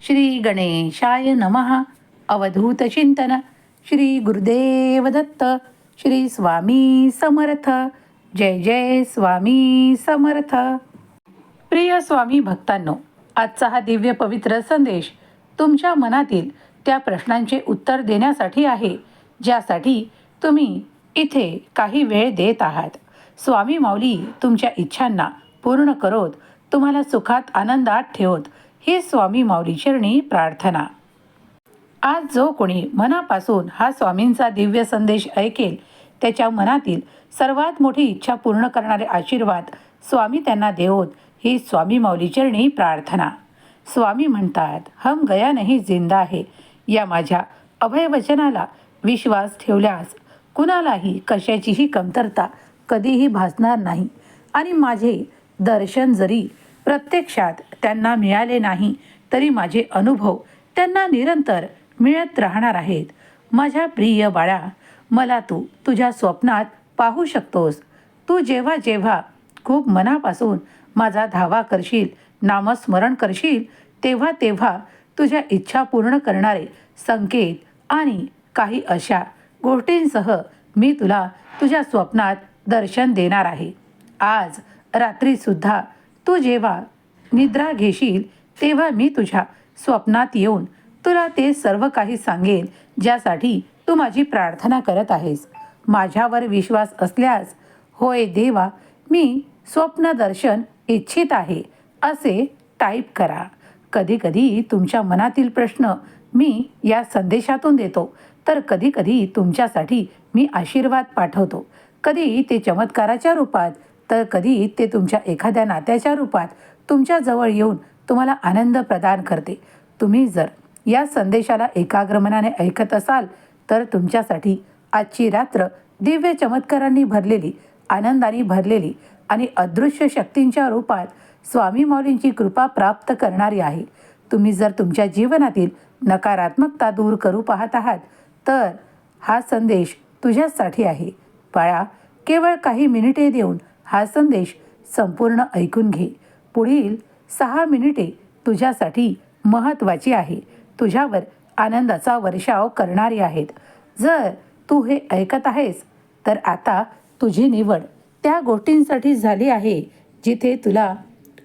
श्री गणेशाय नमः. अवधूत चिंतन. श्री गुरुदेव दत्त. श्री स्वामी समर्थ. जय जय स्वामी समर्थ. प्रिय स्वामी भक्तांनो, आजचा हा दिव्य पवित्र संदेश तुमच्या मनातील त्या प्रश्नांचे उत्तर देण्यासाठी आहे, ज्यासाठी तुम्ही इथे काही वेळ देत आहात. स्वामी माऊली तुमच्या इच्छांना पूर्ण करोत, तुम्हाला सुखात आनंदात ठेवत, ही स्वामी माऊली चरणी प्रार्थना. आज जो कोणी मनापासून हा स्वामींचा दिव्य संदेश ऐकेल, त्याच्या मनातील सर्वात मोठी इच्छा पूर्ण करणारे आशीर्वाद स्वामी त्यांना देवोत, ही स्वामी माऊली चरणी प्रार्थना. स्वामी म्हणतात, हम गया नहीं जिंदा आहे. या माझ्या अभयवचनाला विश्वास ठेवल्यास कुणालाही कशाचीही कमतरता कधीही भासणार नाही आणि माझे दर्शन जरी प्रत्यक्षात त्यांना मिळाले नाही तरी माझे अनुभव त्यांना निरंतर मिळत राहणार आहेत. माझ्या प्रिय बाळा, मला तू तुझ्या स्वप्नात पाहू शकतोस. तू जेव्हा जेव्हा खूप मनापासून माझा धावा करशील, नामस्मरण करशील, तेव्हा तेव्हा तुझ्या इच्छा पूर्ण करणारे संकेत आणि काही अशा गोष्टींसह मी तुला तुझ्या स्वप्नात दर्शन देणार आहे. आज रात्रीसुद्धा तू जेव्हा निद्रा घेशील तेव्हा मी तुझ्या स्वप्नात येऊन तुला ते सर्व काही सांगेल, ज्यासाठी तू माझी प्रार्थना करत आहेस. माझ्यावर विश्वास असल्यास, होय देवा, मी स्वप्न दर्शन इच्छित आहे, असे टाईप करा. कधीकधी तुमच्या मनातील प्रश्न मी या संदेशातून देतो, तर कधीकधी तुमच्यासाठी मी आशीर्वाद पाठवतो. कधी ते चमत्काराच्या रूपात, तर कधी ते तुमच्या एखाद्या नात्याच्या रूपात तुमच्या जवळ येऊन तुम्हाला आनंद प्रदान करते. तुम्ही जर या संदेशाला एकाग्र मनाने ऐकत असाल तर तुमच्यासाठी आजची रात्र दिव्य चमत्कारांनी भरलेली, आनंदाने भरलेली आणि अदृश्य शक्तींच्या रूपात स्वामी माऊलींची कृपा प्राप्त करणारी आहे. तुम्ही जर तुमच्या जीवनातील नकारात्मकता दूर करू पाहत आहात तर हा संदेश तुझ्यासाठी आहे. बाळा, केवळ काही मिनिटे देऊन हा संदेश संपूर्ण ऐकून घे. पुढील 6 मिनिटे तुझ्यासाठी महत्त्वाची आहे, तुझ्यावर आनंदाचा वर्षाव करणारी आहेत. जर तू हे ऐकत आहेस तर आता तुझी निवड त्या गोष्टींसाठी झाली आहे जिथे तुला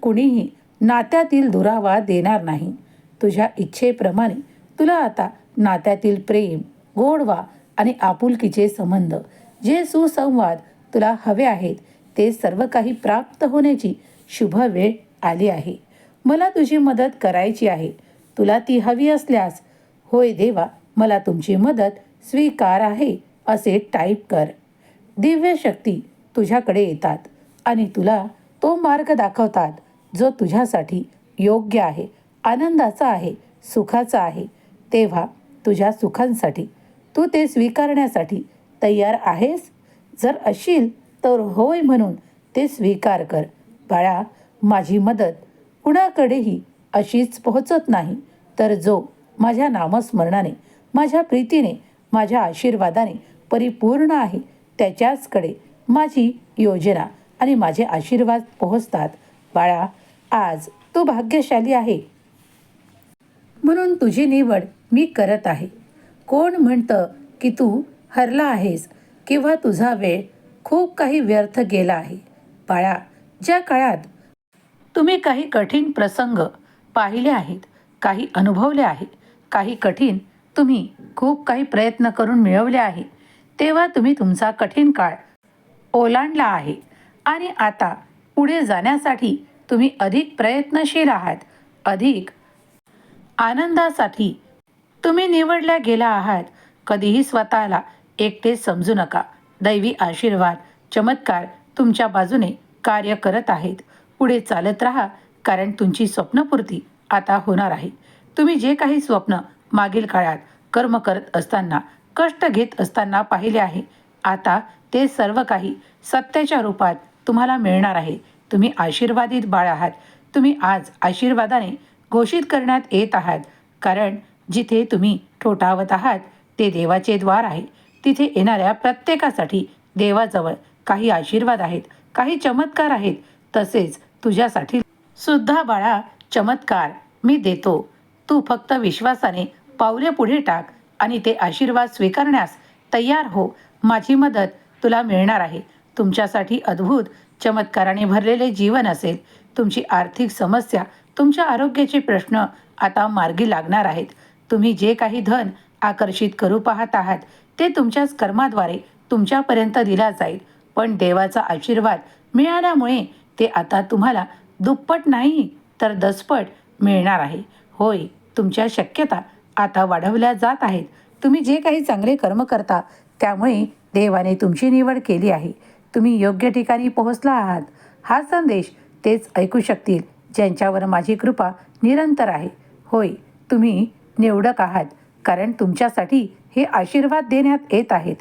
कुणीही नात्यातील दुरावा देणार नाही. तुझ्या इच्छेप्रमाणे तुला आता नात्यातील प्रेम, गोडवा आणि आपुलकीचे संबंध, जे सुसंवाद तुला हवे आहेत, ते सर्व काही प्राप्त होण्याची शुभ वेळ आली आहे. मला तुझी मदत करायची आहे. तुला ती हवी असल्यास, होय देवा, मला तुमची मदत स्वीकार आहे, असे टाईप कर. दिव्य शक्ती तुझ्याकडे येतात आणि तुला तो मार्ग दाखवतात जो तुझ्यासाठी योग्य आहे, आनंदाचा आहे, सुखाचा आहे. तेव्हा तुझ्या सुखांसाठी तू ते स्वीकारण्यासाठी तयार आहेस? जर असशील तर होय म्हणून ते स्वीकार कर. बाळा, माझी मदत कुणाकडेही अशीच पोहोचत नाही, तर जो माझ्या नामस्मरणाने, माझ्या प्रीतीने, माझ्या आशीर्वादाने परिपूर्ण आहे, त्याच्याचकडे माझी योजना आणि माझे आशीर्वाद पोहोचतात. बाळा, आज तू भाग्यशाली आहे, म्हणून तुझी निवड मी करत आहे. कोण म्हणतं की तू हरला आहेस किंवा तुझा वेळ खूप काही व्यर्थ गेला आहे? बाळा, ज्या काळात तुम्ही काही कठीण प्रसंग पाहिले आहेत, काही अनुभवले आहे, काही कठीण तुम्ही खूप काही प्रयत्न करून मिळवले आहे, तेव्हा तुम्ही तुमचा कठीण काळ ओलांडला आहे आणि आता पुढे जाण्यासाठी तुम्ही अधिक प्रयत्नशील आहात. अधिक आनंदासाठी तुम्ही निवडल्या गेला आहात. कधीही स्वतःला एकटे समजू नका. दैवी आशीर्वाद, चमत्कार तुमच्या बाजूने कार्य करत आहेत. पुढे चालत राहा, कारण तुमची स्वप्नपूर्ती आता होणार आहे. तुम्ही जे काही स्वप्न मागील काळात कर्म करत असताना, कष्ट घेत असताना पाहिले आहे, आता ते सर्व काही सत्याच्या रूपात तुम्हाला मिळणार आहे. तुम्ही आशीर्वादित बाळ आहात. तुम्ही आज आशीर्वादाने घोषित करण्यात येत आहात, कारण जिथे तुम्ही ठोठावत आहात ते देवाचे द्वार आहे. तिथे येणाऱ्या प्रत्येकासाठी देवाजवळ काही आशीर्वाद आहेत, काही चमत्कार आहेत. तसेच तुझ्यासाठी सुद्धा बाळा चमत्कार मी देतो. तू फक्त विश्वासाने पावले पुढे टाक आणि ते आशीर्वाद स्वीकारण्यास तयार हो. माझी मदत तुला मिळणार आहे. तुमच्यासाठी अद्भुत चमत्काराने भरलेले जीवन असेल. तुमची आर्थिक समस्या, तुमच्या आरोग्याचे प्रश्न आता मार्गी लागणार आहेत. तुम्ही जे काही धन आकर्षित करू पाहत आहात ते तुमच्याच कर्माद्वारे तुमच्यापर्यंत दिला जाईल. पण देवाचा आशीर्वाद मिळाल्यामुळे ते आता तुम्हाला दुप्पट नाही तर दसपट मिळणार आहे. होय, तुमच्या शक्यता आता वाढवल्या जात आहेत. तुम्ही जे काही चांगले कर्म करता त्यामुळे देवाने तुमची निवड केली आहे. तुम्ही योग्य ठिकाणी पोहोचला आहात. हा संदेश तेच ऐकू शकतील ज्यांच्यावर माझी कृपा निरंतर आहे. होय, तुम्ही निवडक आहात, कारण तुमच्यासाठी हे आशीर्वाद देण्यात येत आहेत.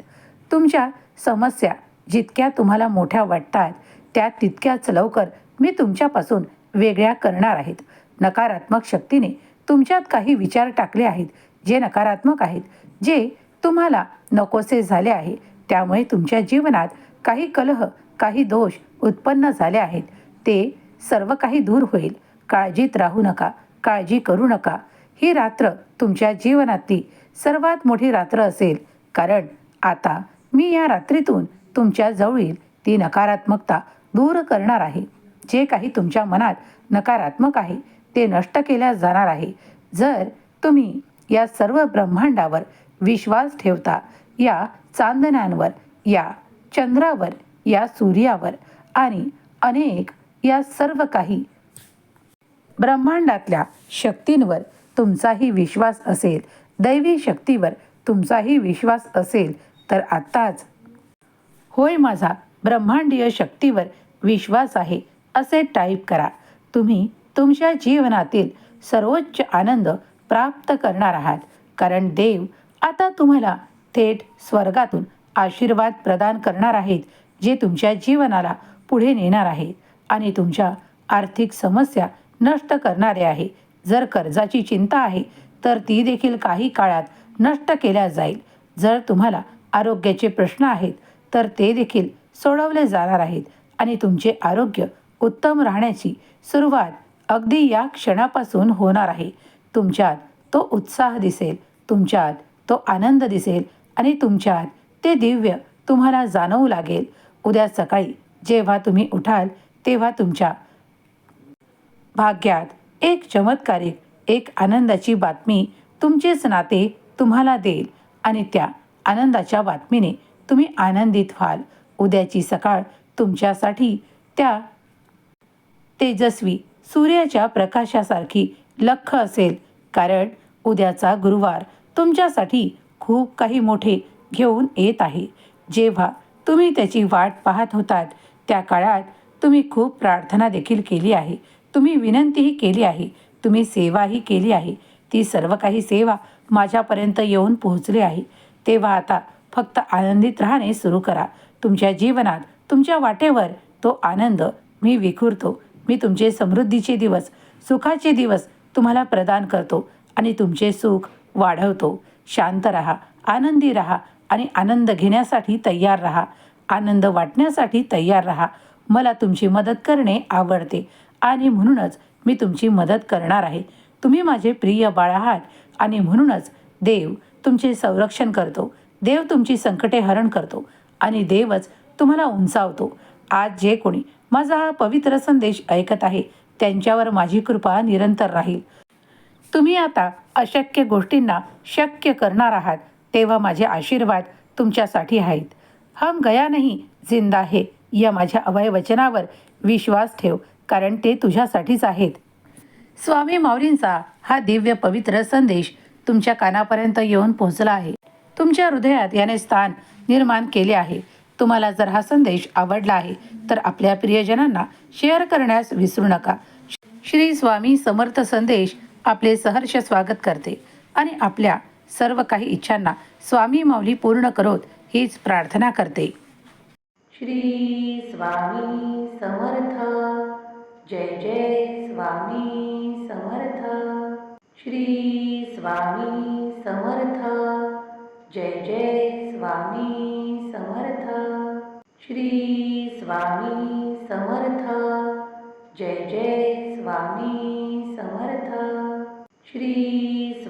तुमच्या समस्या जितक्या तुम्हाला मोठ्या वाटतात त्या तितक्याच लवकर मी तुमच्यापासून वेगळ्या करणार आहेत. नकारात्मक शक्तीने तुमच्यात काही विचार टाकले आहेत जे नकारात्मक आहेत, जे तुम्हाला नकोसे झाले आहे. त्यामुळे तुमच्या जीवनात काही कलह, काही दोष उत्पन्न झाले आहेत. ते सर्व काही दूर होईल. काळजीत राहू नका, काळजी करू नका. ही रात्र तुमच्या जीवनातली सर्वात मोठी रात्र असेल, कारण आता मी या रात्रीतून तुमच्या जवळील ती नकारात्मकता दूर करणार आहे. जे काही तुमच्या मनात नकारात्मक आहे ते नष्ट केल्या जाणार आहे. जर तुम्ही या सर्व ब्रह्मांडावर विश्वास ठेवता, या चांदण्यांवर, या चंद्रावर, या सूर्यावर आणि अनेक या सर्व काही ब्रह्मांडातल्या शक्तींवर तुमचाही विश्वास असेल, दैवी शक्तीवर तुमचाही विश्वास असेल, तर आत्ताच होय, माझा ब्रह्मांडीय शक्तीवर विश्वास आहे असे टाईप करा. तुम्ही तुमच्या जीवनातील सर्वोच्च आनंद प्राप्त करणार आहात, कारण देव आता तुम्हाला थेट स्वर्गातून आशीर्वाद प्रदान करणार आहेत, जे तुमच्या जीवनाला पुढे नेणार आहे आणि तुमच्या आर्थिक समस्या नष्ट करणारे आहे. जर कर्जाची चिंता आहे तर ती देखील काही काळात नष्ट केल्या जाईल. जर तुम्हाला आरोग्याचे प्रश्न आहेत तर ते देखील सोडवले जाणार आहेत आणि तुमचे आरोग्य उत्तम राहण्याची सुरुवात अगदी या क्षणापासून होणार आहे. तुमच्यात तो उत्साह दिसेल, तुमच्यात तो आनंद दिसेल आणि तुमच्यात ते दिव्य तुम्हाला जाणवू लागेल. उद्या सकाळी जेव्हा तुम्ही उठाल तेव्हा तुमच्या भाग्यात एक चमत्कारिक, एक आनंदाची बातमी तुमचेच नाते तुम्हाला देईल आणि त्या आनंदाच्या बातमीने तुम्ही आनंदित व्हाल. उद्याची सकाळ तुमच्यासाठी त्या तेजस्वी सूर्याच्या प्रकाशासारखी लख्ख असेल, कारण उद्याचा गुरुवार तुमच्यासाठी खूप काही मोठे घेऊन येत आहे. जेव्हा तुम्ही त्याची वाट पाहत होतात त्या काळात तुम्ही खूप प्रार्थना देखील केली आहे. तुम्ही विनंतीही केली आहे, तुम्ही सेवाही केली आहे. ती सर्व काही सेवा माझ्यापर्यंत येऊन पोहोचली आहे. तेव्हा आता फक्त आनंदित राहणे सुरू करा. तुमच्या जीवनात, तुमच्या वाटेवर तो आनंद मी विखुरतो. मी तुमचे समृद्धीचे दिवस, सुखाचे दिवस तुम्हाला प्रदान करतो आणि तुमचे सुख वाढवतो. शांत राहा, आनंदी राहा आणि आनंद घेण्यासाठी तयार राहा. आनंद वाटण्यासाठी तयार राहा. मला तुमची मदत करणे आवडते आणि म्हणूनच मी तुमची मदत करणार आहे. तुम्ही माझे प्रिय बाळ आहात आणि म्हणूनच देव तुमचे संरक्षण करतो. देव तुमची संकटे हरण करतो आणि देवच तुम्हाला उंचावतो. आज जे कोणी माझा हा पवित्र संदेश ऐकत आहे त्यांच्यावर माझी कृपा निरंतर राहील. तुम्ही आता अशक्य गोष्टींना शक्य करणार आहात, तेव्हा माझे आशीर्वाद तुमच्यासाठी आहेत. हम गया नहीं जिंदा है या माझ्या अभय वचनावर विश्वास ठेव, कारण ते तुझ्यासाठीच आहेत. स्वामी माऊलींचा हा दिव्य पवित्र संदेश तुमच्या कानापर्यंत येऊन पोहोचला आहे. तुमच्या हृदयात याने स्थान निर्माण केले आहे. तुम्हाला जर हा संदेश आवडला आहे तर आपल्या प्रियजनांना शेअर करण्यास विसरू नका. श्री स्वामी समर्थ संदेश आपले सहर्ष स्वागत करते आणि आपल्या सर्व काही इच्छांना स्वामी माऊली पूर्ण करोत हीच प्रार्थना करते. श्री स्वामी समर्थ. जय जय स्वामी समर्थ. श्री स्वामी समर्थ. जय जय स्वामी समर्थ. श्री स्वामी समर्थ. जय जय स्वामी समर्थ. श्री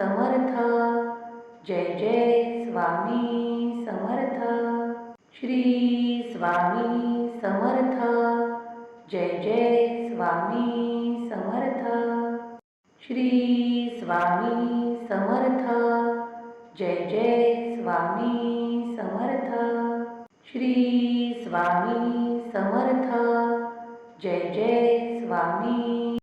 समर्थ. जय जय स्वामी समर्थ. श्री स्वामी समर्थ. जय जय स्वामी समर्थ. श्री स्वामी समर्थ. जय जय स्वामी समर्थ. श्री स्वामी समर्थ. जय जय स्वामी